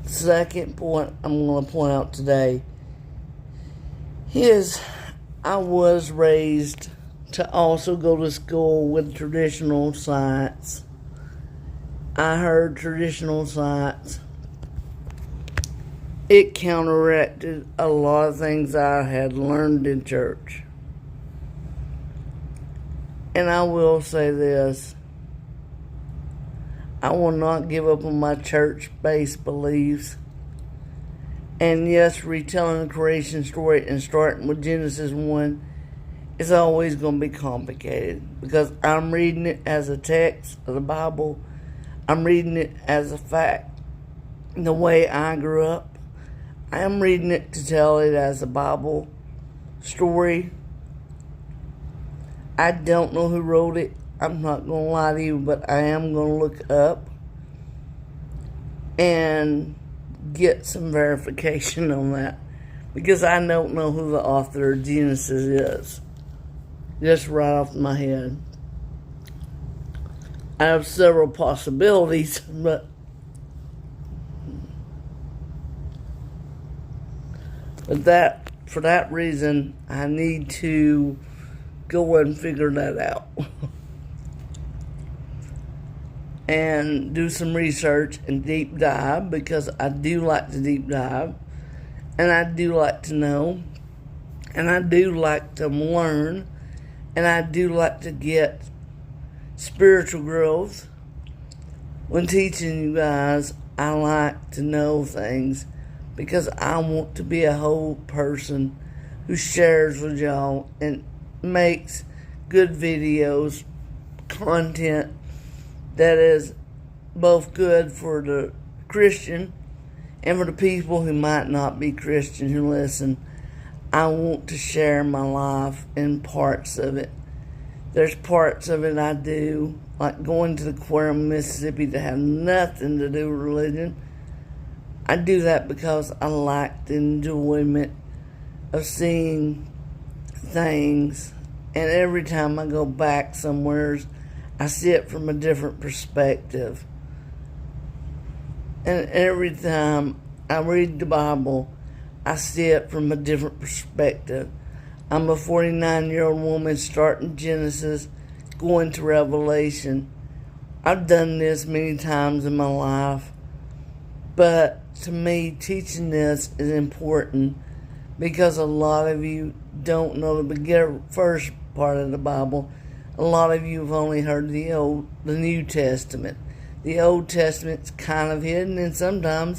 second point I'm going to point out today is I was raised to also go to school with traditional science. I heard traditional science. It counteracted a lot of things I had learned in church. And I will say this, I will not give up on my church-based beliefs. And yes, retelling the creation story and starting with Genesis 1 is always going to be complicated because I'm reading it as a text of the Bible. I'm reading it as a fact. The way I grew up, I am reading it to tell it as a Bible story. I don't know who wrote it. I'm not going to lie to you, but I am going to look up and get some verification on that because I don't know who the author of Genesis is. Just right off my head. I have several possibilities, but for that reason, I need to go and figure that out. And do some research and deep dive because I do like to deep dive. And I do like to know. And I do like to learn. And I do like to get spiritual growth. When teaching you guys, I like to know things because I want to be a whole person who shares with y'all and makes good videos, content that is both good for the Christian and for the people who might not be Christian who listen. I want to share my life in parts of it. There's parts of it I do, like going to the Aquarium, Mississippi, that have nothing to do with religion. I do that because I like the enjoyment of seeing things. And every time I go back somewhere, I see it from a different perspective. And every time I read the Bible, I see it from a different perspective. I'm a 49-year-old woman starting Genesis, going to Revelation. I've done this many times in my life. But to me, teaching this is important because a lot of you don't know the first part of the Bible. A lot of you have only heard the New Testament. The Old Testament's kind of hidden, and sometimes